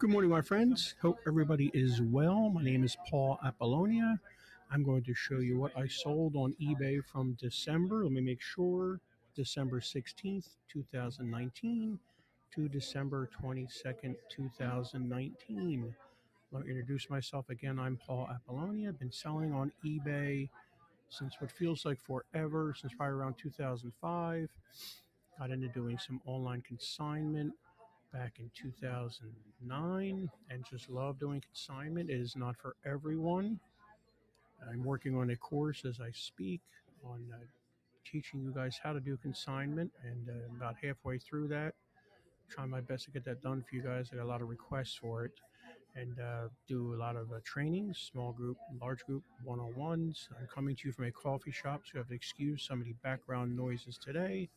Good morning, my friends. Hope everybody is well. My name is Paul Apollonia. I'm going to show you what I sold on eBay from December. Let me make sure. December 16th, 2019 to December 22nd, 2019. Let me introduce myself again. I'm Paul Apollonia. I've been selling on eBay since what feels like forever, since probably around 2005. Got into doing some online consignment back in 2009 and just love doing consignment. It is not for everyone. I'm working on a course as I speak on teaching you guys how to do consignment, and about halfway through that. Trying my best to get that done for you guys. I got a lot of requests for it, and do a lot of trainings, small group, large group, one-on-ones. I'm coming to you from a coffee shop, so you have to excuse some of the background noises today.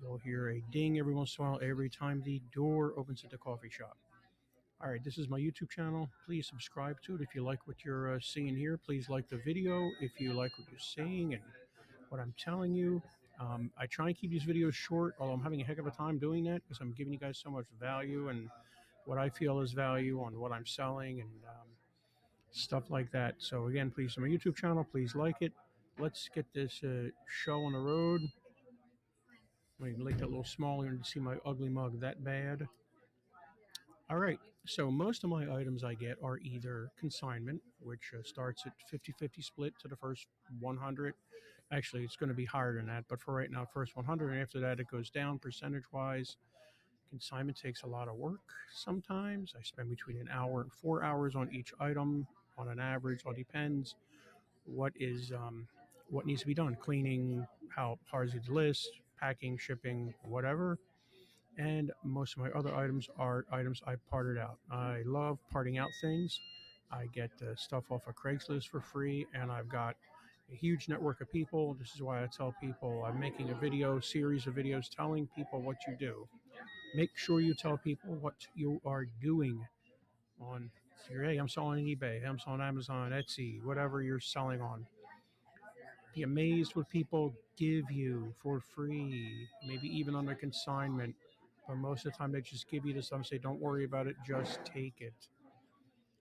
You'll hear a ding every once in a while every time the door opens at the coffee shop. All right, this is my YouTube channel. Please subscribe to it if you like what you're seeing here. Please like the video if you like what you're seeing and what I'm telling you. I try and keep these videos short, although I'm having a heck of a time doing that because I'm giving you guys so much value and what I feel is value on what I'm selling and stuff like that. So again, please, on my YouTube channel, please like it. Let's get this show on the road. Let me make that a little smaller and see my ugly mug that bad. All right, so most of my items I get are either consignment, which starts at 50-50 split to the first 100. Actually, it's going to be higher than that, but for right now, first 100, and after that, it goes down percentage-wise. Consignment takes a lot of work sometimes. I spend between an hour and 4 hours on each item on an average. All depends what needs to be done. Cleaning, how hard is it to list, packing, shipping, whatever. And most of my other items are items I parted out. I love parting out things. I get stuff off of Craigslist for free, and I've got a huge network of people. This is why I tell people I'm making a series of videos telling people what you do. Make sure you tell people what you are doing on, hey, I'm selling on eBay, I'm selling on Amazon, Etsy, whatever you're selling on. Be amazed what people give you for free, maybe even under consignment. But most of the time, they just give you this stuff and say, don't worry about it, just take it.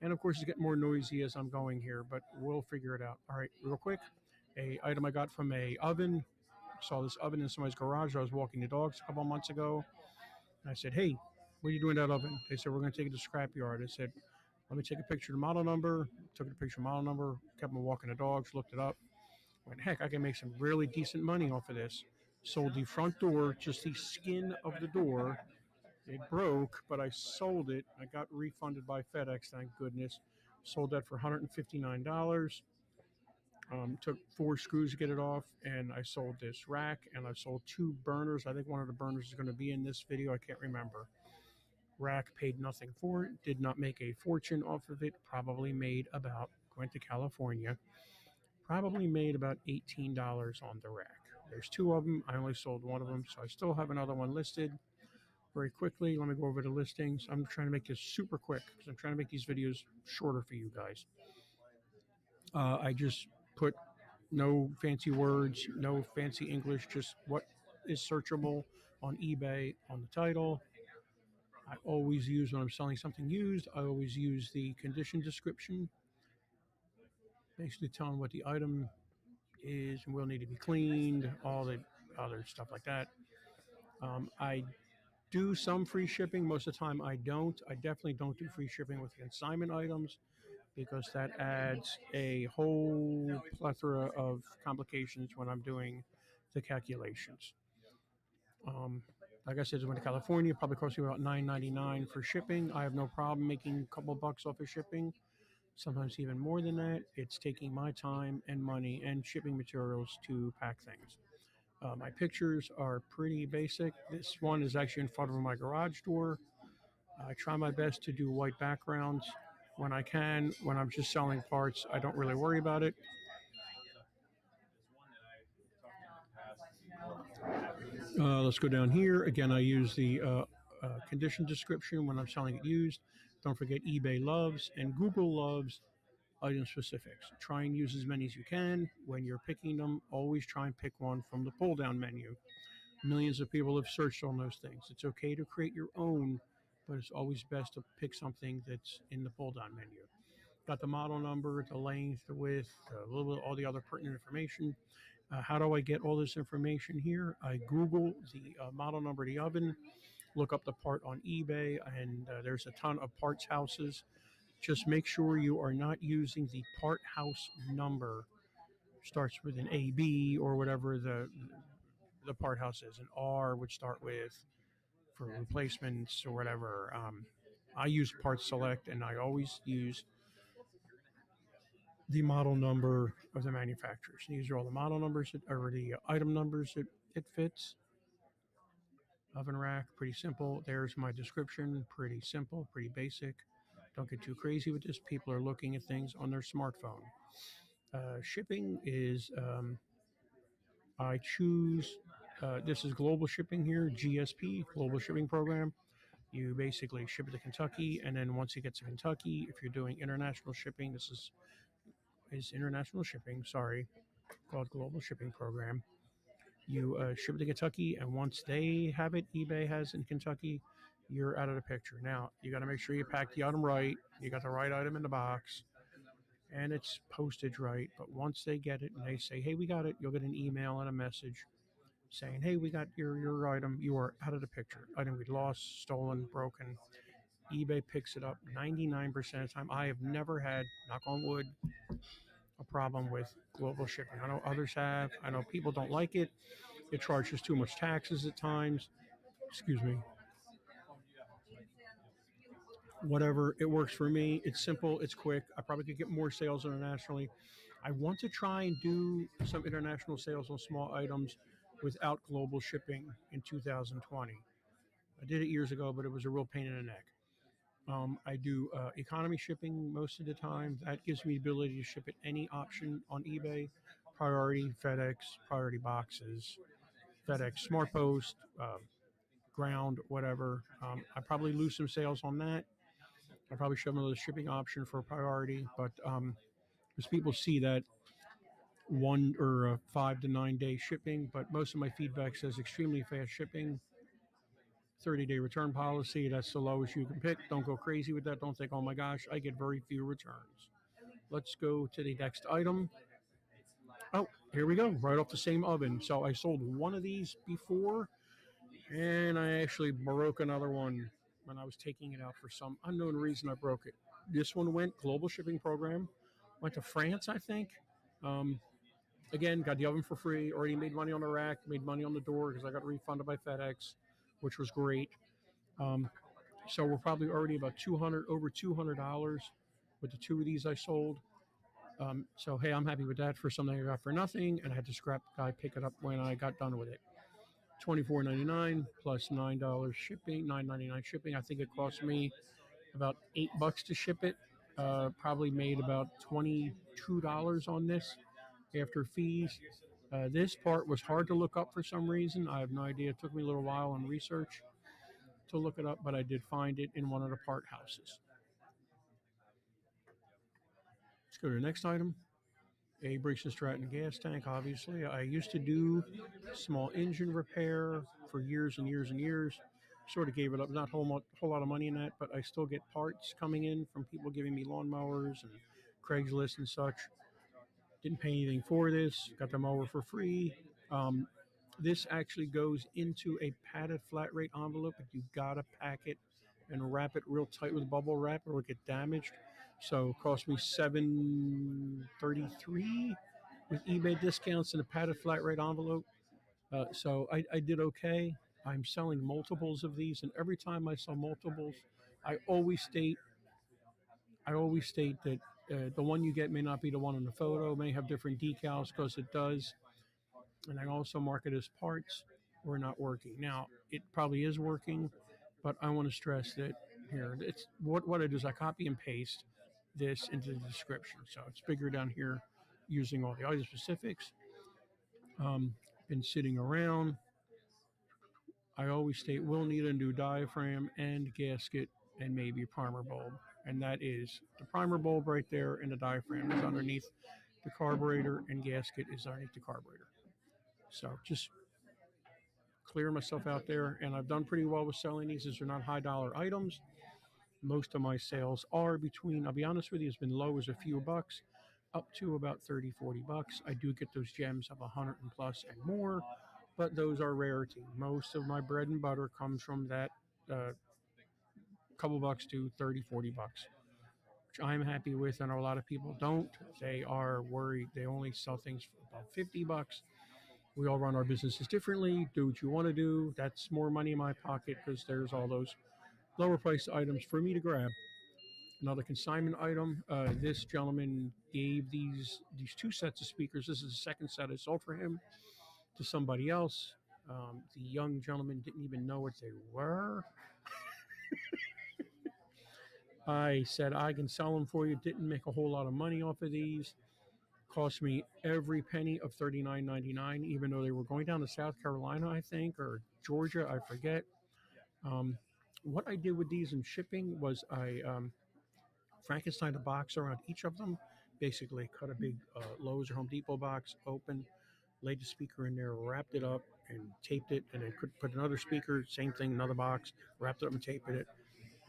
And of course, it's getting more noisy as I'm going here, but we'll figure it out. All right, real quick, a item I got from a oven. I saw this oven in somebody's garage. I was walking the dogs a couple of months ago. And I said, hey, what are you doing in that oven? They said, we're going to take it to scrap yard. I said, let me take a picture of the model number. Took a picture of the model number, kept on walking the dogs, looked it up. Went, heck, I can make some really decent money off of this. Sold the front door, just the skin of the door. It broke, but I sold it. I got refunded by FedEx, thank goodness. Sold that for $159. Took 4 screws to get it off, and I sold this rack, and I sold 2 burners. I think one of the burners is going to be in this video. I can't remember. Rack, paid nothing for it. Did not make a fortune off of it. Probably made about, went to California, probably made about $18 on the rack. There's 2 of them. I only sold 1 of them, so I still have another one listed. Very quickly, let me go over the listings. I'm trying to make this super quick because I'm trying to make these videos shorter for you guys. I just put no fancy words, no fancy English, just what is searchable on eBay on the title. I always use, when I'm selling something used, I always use the condition description, basically telling what the item is and will need to be cleaned, all the other stuff like that. I do some free shipping. Most of the time I don't. I definitely don't do free shipping with consignment items because that adds a whole plethora of complications when I'm doing the calculations. Like I said, I went to California, probably cost me about $9.99 for shipping. I have no problem making a couple of bucks off of shipping, sometimes even more than that. It's taking my time and money and shipping materials to pack things. My pictures are pretty basic. This one is actually in front of my garage door. I try my best to do white backgrounds when I can. When I'm just selling parts, I don't really worry about it. Let's go down here. Again, I use the condition description when I'm selling it used. Don't forget eBay loves and Google loves item specifics. Try and use as many as you can. When you're picking them, always try and pick one from the pull-down menu. Millions of people have searched on those things. It's okay to create your own but it's always best to pick something that's in the pull-down menu. Got the model number, the length, the width, a little bit all the other pertinent information. How do I get all this information here? I Google the model number of the oven, look up the part on eBay, and there's a ton of parts houses. Just make sure you are not using the part house number. Starts with an AB or whatever the part house is. An R would start with for replacements or whatever. I use Part Select, and I always use the model number of the manufacturers. These are all the model numbers or the item numbers that it fits. Oven rack, pretty simple. There's my description, pretty simple, pretty basic. Don't get too crazy with this. People are looking at things on their smartphone. Shipping is, I choose, this is global shipping here, GSP, Global Shipping Program. You basically ship it to Kentucky, and then once it gets to Kentucky, if you're doing international shipping, this is international shipping, sorry, called Global Shipping Program. You ship it to Kentucky, and once they have it, eBay has in Kentucky, you're out of the picture. Now, you got to make sure you pack the item right. You got the right item in the box, and it's postage right. But once they get it and they say, hey, we got it, you'll get an email and a message saying, hey, we got your item. You are out of the picture. Item we lost, stolen, broken. eBay picks it up 99% of the time. I have never had, knock on wood, a problem with global shipping. I know others have. I know people don't like it. It charges too much taxes at times. Excuse me. Whatever, it works for me. It's simple. It's quick. I probably could get more sales internationally. I want to try and do some international sales on small items without global shipping in 2020. I did it years ago, but it was a real pain in the neck. I do economy shipping most of the time. That gives me the ability to ship at any option on eBay. Priority, FedEx, priority boxes, FedEx Smart Post, ground, whatever. I probably lose some sales on that. I probably show them another shipping option for priority, but because people see that 1 or 5 to 9 day shipping, but most of my feedback says extremely fast shipping. 30-day return policy. That's the lowest you can pick. Don't go crazy with that. Don't think, oh my gosh, I get very few returns. Let's go to the next item. Oh, here we go. Right off the same oven. So I sold one of these before, and I actually broke another one when I was taking it out for some unknown reason. I broke it. This one went global shipping program. Went to France, I think. Again, got the oven for free. Already made money on the rack. Made money on the door because I got refunded by FedEx, which was great. So we're probably already about over $200 with the two of these I sold. So hey, I'm happy with that for something I got for nothing, and I had to scrap guy pick it up when I got done with it. $24.99 plus $9 shipping, $9.99 shipping. I think it cost me about $8 to ship it. Probably made about $22 on this after fees. This part was hard to look up for some reason. I have no idea. It took me a little while on research to look it up, but I did find it in one of the part houses. Let's go to the next item. A Briggs & Stratton gas tank, obviously. I used to do small engine repair for years and years and years. Sort of gave it up. Not a whole lot of money in that, but I still get parts coming in from people giving me lawnmowers and Craigslist and such. Didn't pay anything for this. Got the mower for free. This actually goes into a padded flat rate envelope, but you gotta pack it and wrap it real tight with bubble wrap or it'll get damaged. So it cost me $7.33 with eBay discounts in a padded flat rate envelope. So I did okay. I'm selling multiples of these, and every time I sell multiples, I always state that the one you get may not be the one in the photo, may have different decals because it does. And I also mark it as parts or not working. Now, it probably is working, but I want to stress that here, it's what I do is I copy and paste this into the description. So it's bigger down here using all the item specifics. Been sitting around. I always state we'll need a new diaphragm and gasket and maybe a primer bulb. And that is the primer bulb right there, and the diaphragm is underneath the carburetor, and gasket is underneath the carburetor. So just clear myself out there, and I've done pretty well with selling these. These are not high dollar items. Most of my sales are between, I'll be honest with you, it's been low as a few bucks up to about 30, 40 bucks. I do get those gems of 100 and plus and more, but those are rarity. Most of my bread and butter comes from that couple bucks to 30, 40 bucks, which I'm happy with. I know a lot of people don't. They are worried. They only sell things for about 50 bucks. We all run our businesses differently. Do what you want to do. That's more money in my pocket because there's all those lower priced items for me to grab. Another consignment item. This gentleman gave these two sets of speakers. This is the second set I sold for him to somebody else. The young gentleman didn't even know what they were. I said I can sell them for you. Didn't make a whole lot of money off of these. Cost me every penny of $39.99, even though they were going down to South Carolina, I think, or Georgia, I forget. What I did with these in shipping was I Frankenstein a box around each of them. Basically, cut a big Lowe's or Home Depot box open, laid the speaker in there, wrapped it up, and taped it, and then put another speaker, same thing, another box, wrapped it up and taped it.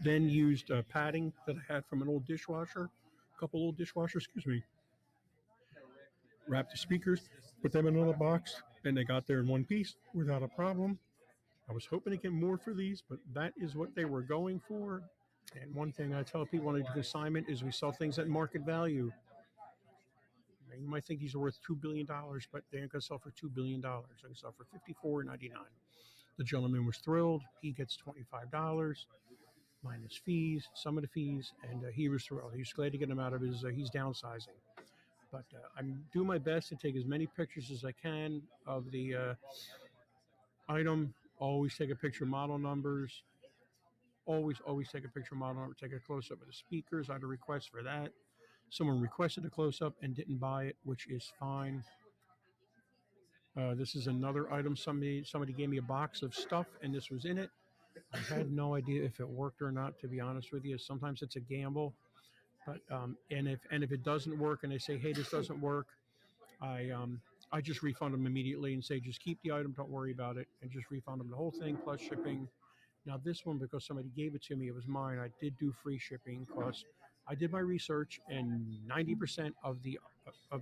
Then used padding that I had from an old dishwasher, a couple old dishwashers, excuse me. Wrapped the speakers, put them in another box, and they got there in one piece without a problem. I was hoping to get more for these, but that is what they were going for. And one thing I tell people when I do consignment is we sell things at market value. You might think these are worth $2 billion, but they ain't going to sell for $2 billion. They can sell for $54.99. The gentleman was thrilled. He gets $25 minus fees, some of the fees, and he was thrilled. He was glad to get him out of his, he's downsizing. But I'm doing my best to take as many pictures as I can of the item. Always take a picture of model numbers. Always take a picture of model number. Take a close-up of the speakers. I had a request for that. Someone requested a close-up and didn't buy it, which is fine. This is another item. Somebody gave me a box of stuff, and this was in it. I had no idea if it worked or not, to be honest with you. Sometimes it's a gamble. But and if it doesn't work and they say, hey, this doesn't work, I just refund them immediately and say, just keep the item, don't worry about it, and just refund them the whole thing plus shipping. Now this one, because somebody gave it to me, it was mine. I did do free shipping because I did my research, and 90% of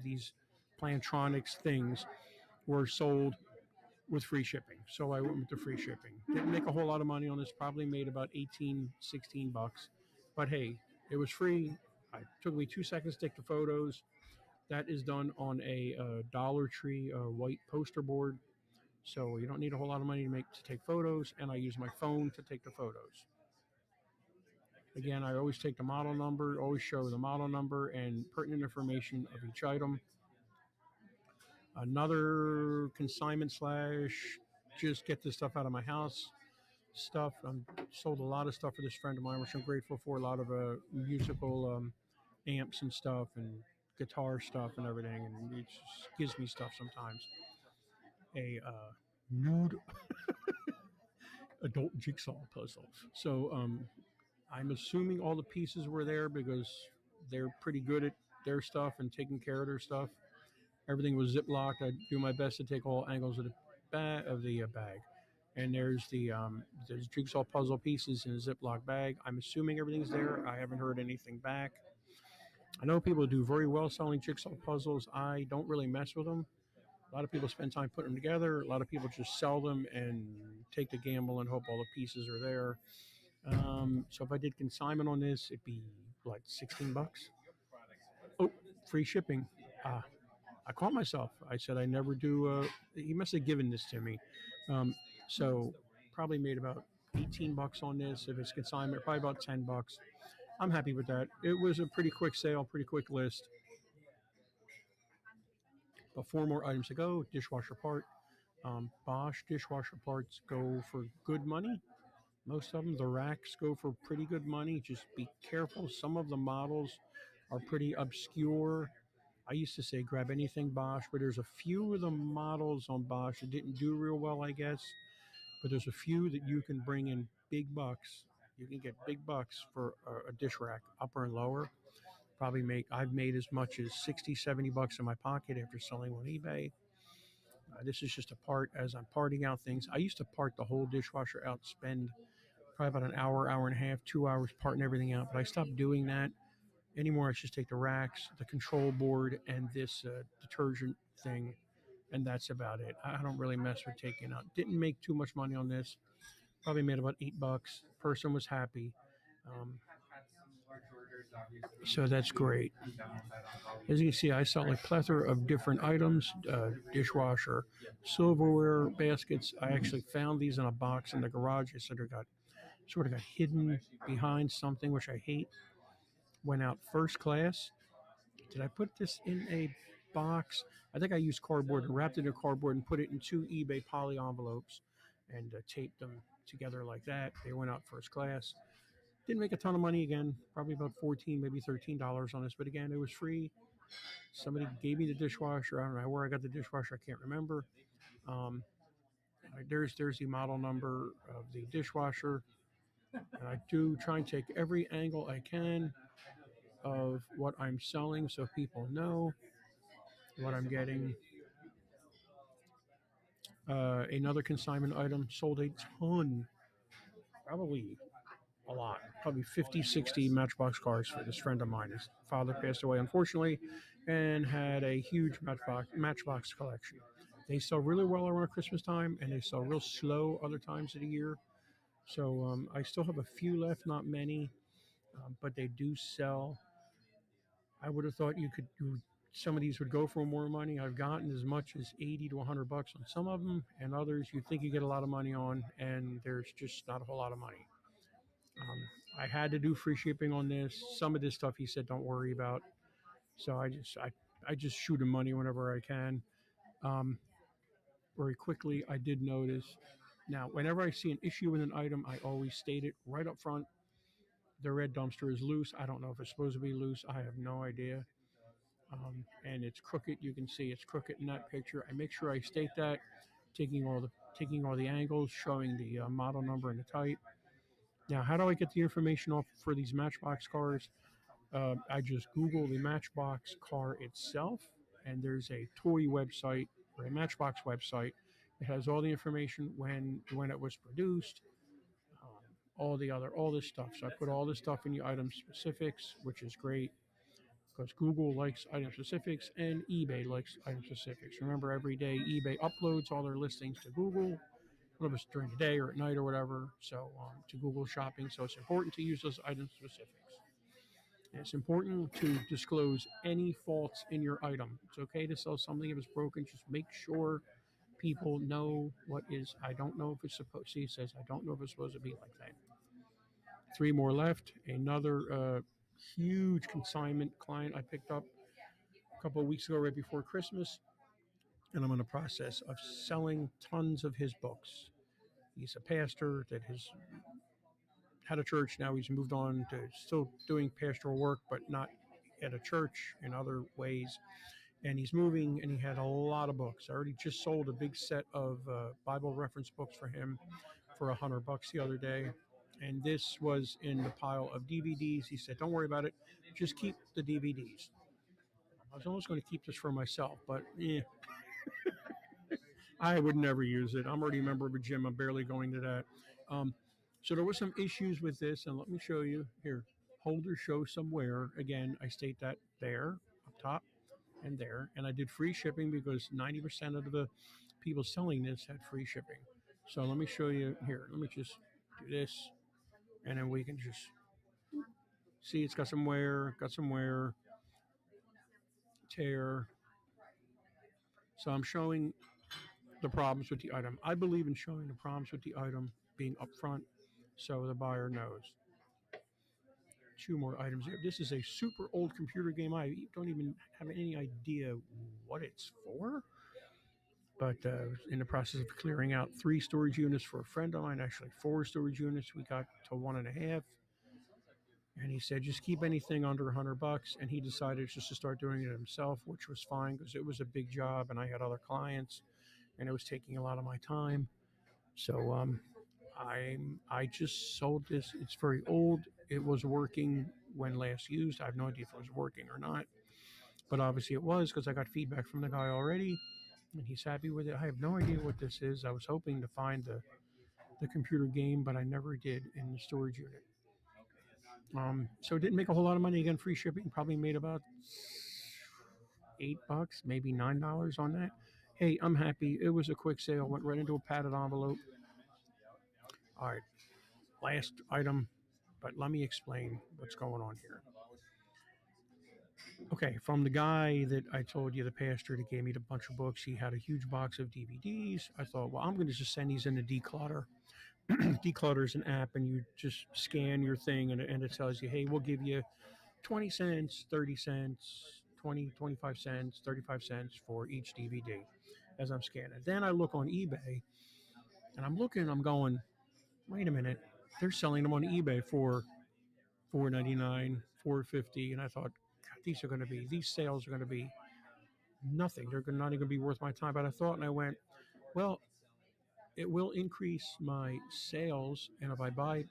these Plantronics things were sold with free shipping. So I went with the free shipping. Didn't make a whole lot of money on this. Probably made about 18, 16 bucks. But hey, it was free. It took me 2 seconds to take the photos. That is done on a Dollar Tree white poster board. So you don't need a whole lot of money to take photos, and I use my phone to take the photos. Again, I always take the model number, always show the model number and pertinent information of each item. Another consignment slash just get this stuff out of my house stuff. Sold a lot of stuff for this friend of mine, which I'm grateful for. A lot of musical amps and stuff and guitar stuff and everything, and it just gives me stuff sometimes. A nude adult jigsaw puzzle. So I'm assuming all the pieces were there because they're pretty good at their stuff and taking care of their stuff. Everything was ziplocked. I do my best to take all angles of the bag. And there's there's jigsaw puzzle pieces in a Ziploc bag. I'm assuming everything's there. I haven't heard anything back. I know people do very well selling jigsaw puzzles. I don't really mess with them. A lot of people spend time putting them together. A lot of people just sell them and take the gamble and hope all the pieces are there. So if I did consignment on this, it'd be like 16 bucks. Oh, free shipping. I caught myself. I said I never do. He must have given this to me. So probably made about 18 bucks on this. If it's consignment, probably about 10 bucks. I'm happy with that. It was a pretty quick sale, pretty quick list. But 4 more items to go. Dishwasher part. Bosch dishwasher parts go for good money. Most of them, the racks go for pretty good money. Just be careful. Some of the models are pretty obscure. I used to say grab anything Bosch, but there's a few of the models on Bosch that didn't do real well, I guess. But there's a few that you can bring in big bucks. You can get big bucks for a dish rack, upper and lower. I've made as much as 60, 70 bucks in my pocket after selling on eBay. This is just a part as I'm parting out things. I used to part the whole dishwasher out, spend probably about an hour, hour and a half, 2 hours parting everything out. But I stopped doing that anymore. I just take the racks, the control board, and this detergent thing, and that's about it. I don't really mess with taking out. Didn't make too much money on this. Probably made about $8. Person was happy. Um, so that's great. As you can see, I sell a plethora of different items, dishwasher, silverware, baskets. I actually found these in a box in the garage. I sort of got hidden behind something, which I hate. Went out first class. Did I put this in a box? I think I used cardboard and wrapped it in cardboard and put it in 2 eBay poly envelopes and taped them together like that. They went out first class. Didn't make a ton of money again, probably about $14, maybe $13 on this, but again, it was free. Somebody gave me the dishwasher. I don't know where I got the dishwasher. I can't remember. Um, there's the model number of the dishwasher. And I do try and take every angle I can of what I'm selling so people know what I'm getting. Another consignment item sold a ton, probably a lot, probably 50, 60 Matchbox cars for this friend of mine. His father passed away, unfortunately, and had a huge Matchbox collection. They sell really well around Christmas time, and they sell real slow other times of the year. So I still have a few left, not many, but they do sell. I would have thought some of these would go for more money. I've gotten as much as 80 to $100 on some of them, and others you think you get a lot of money on, and there's just not a whole lot of money. Um, I had to do free shipping on this. Some of this stuff he said don't worry about, so I just shoot him money whenever I can. Um, Very quickly, I did notice. Now, whenever I see an issue with an item, I always state it right up front. The red dumpster is loose. I don't know if it's supposed to be loose. I have no idea. And it's crooked. You can see it's crooked in that picture. I make sure I state that, taking all the angles, showing the model number and the type. Now, how do I get the information off for these Matchbox cars? I just Google the Matchbox car itself, and there's a toy website or a Matchbox website. It has all the information when it was produced, all this stuff. So I put all this stuff in the item specifics, which is great because Google likes item specifics and eBay likes item specifics. Remember, every day eBay uploads all their listings to Google, whether it's during the day or at night or whatever. So to Google Shopping. So it's important to use those item specifics. And it's important to disclose any faults in your item. It's okay to sell something if it's broken. Just make sure people know what is. I don't know if it's supposed. See, it says I don't know if it's supposed to be like that. 3 more left. Another huge consignment client I picked up a couple of weeks ago, right before Christmas, and I'm in the process of selling tons of his books. He's a pastor that has had a church. Now he's moved on to still doing pastoral work, but not at a church in other ways. And he's moving, and he had a lot of books. I already just sold a big set of Bible reference books for him for $100 the other day. And this was in the pile of DVDs. He said, "Don't worry about it. Just keep the DVDs." I was almost going to keep this for myself, but I would never use it. I'm already a member of a gym. I'm barely going to that. So there were some issues with this, and let me show you here. Holder show somewhere. Again, I state that there, up top, and there. And I did free shipping because 90% of the people selling this had free shipping. So let me show you here. Let me just do this, and then we can just see it's got some wear, tear. So I'm showing the problems with the item. I believe in showing the problems with the item being upfront so the buyer knows. 2 more items here. This is a super old computer game. I don't even have any idea what it's for. But in the process of clearing out 3 storage units for a friend of mine, actually 4 storage units. We got to 1.5. And he said, just keep anything under $100. And he decided just to start doing it himself, which was fine because it was a big job and I had other clients and it was taking a lot of my time. So I just sold this. It's very old. It was working when last used. I have no idea if it was working or not, but obviously it was because I got feedback from the guy already. and he's happy with it. I have no idea what this is. I was hoping to find the computer game, but I never did in the storage unit. So it didn't make a whole lot of money. Again, free shipping, probably made about $8, maybe $9 on that. Hey, I'm happy. It was a quick sale. Went right into a padded envelope. All right, last item, but let me explain what's going on here. Okay, from the guy that I told you, the pastor that gave me a bunch of books, he had a huge box of DVDs. I thought, well, I'm going to just send these into Declutter. Declutter is an app, and you just scan your thing, and it tells you, hey, we'll give you 20 cents, 30 cents, 20, 25 cents, 35 cents for each DVD as I'm scanning. Then I look on eBay, and I'm going, wait a minute, they're selling them on eBay for $4.99, $4.50, and I thought, God, these sales are going to be nothing. They're not even going to be worth my time. But I thought, and I went, well, it will increase my sales, and if I buy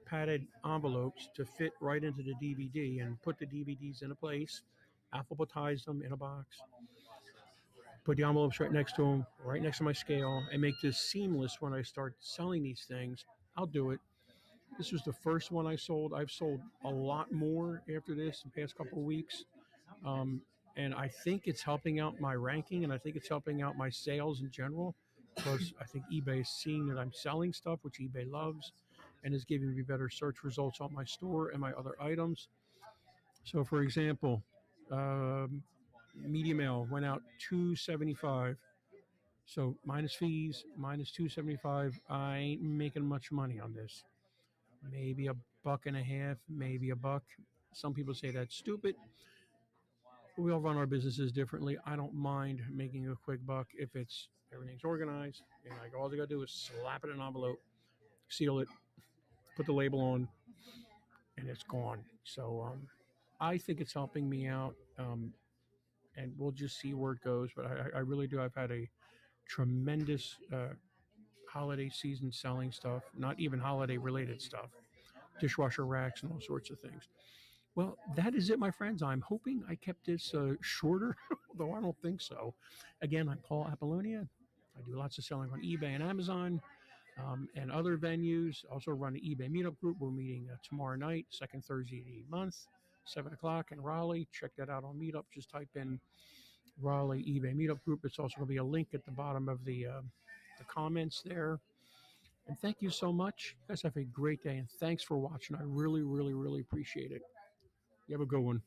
padded envelopes to fit right into the DVD and put the DVDs in a place, alphabetize them in a box, put the envelopes right next to them, right next to my scale, and make this seamless when I start selling these things, I'll do it. This was the first one I sold. I've sold a lot more after this the past couple of weeks. Um, and I think it's helping out my ranking, and I think it's helping out my sales in general, because I think eBay is seeing that I'm selling stuff, which eBay loves, and is giving me better search results on my store and my other items. So, for example, um, media mail went out $2.75. So minus fees, minus $2.75. I ain't making much money on this. Maybe a buck and a half, maybe a buck. Some people say that's stupid. We all run our businesses differently. I don't mind making a quick buck if everything's organized, and all I gotta do is slap it in an envelope, seal it, put the label on, and it's gone. So I think it's helping me out, and we'll just see where it goes. But I really do. I've had a tremendous holiday season selling stuff, not even holiday related stuff, dishwasher racks and all sorts of things. Well, that is it, my friends. I'm hoping I kept this shorter, though I don't think so. Again, I'm Paul Apollonia. I do lots of selling on eBay and Amazon and other venues. Also run the eBay Meetup Group. We're meeting tomorrow night, second Thursday of the month, 7 o'clock in Raleigh. Check that out on Meetup. Just type in Raleigh eBay Meetup Group. It's also going to be a link at the bottom of the comments there. And thank you so much. You guys have a great day, and thanks for watching. I really, really, really appreciate it. You have a good one.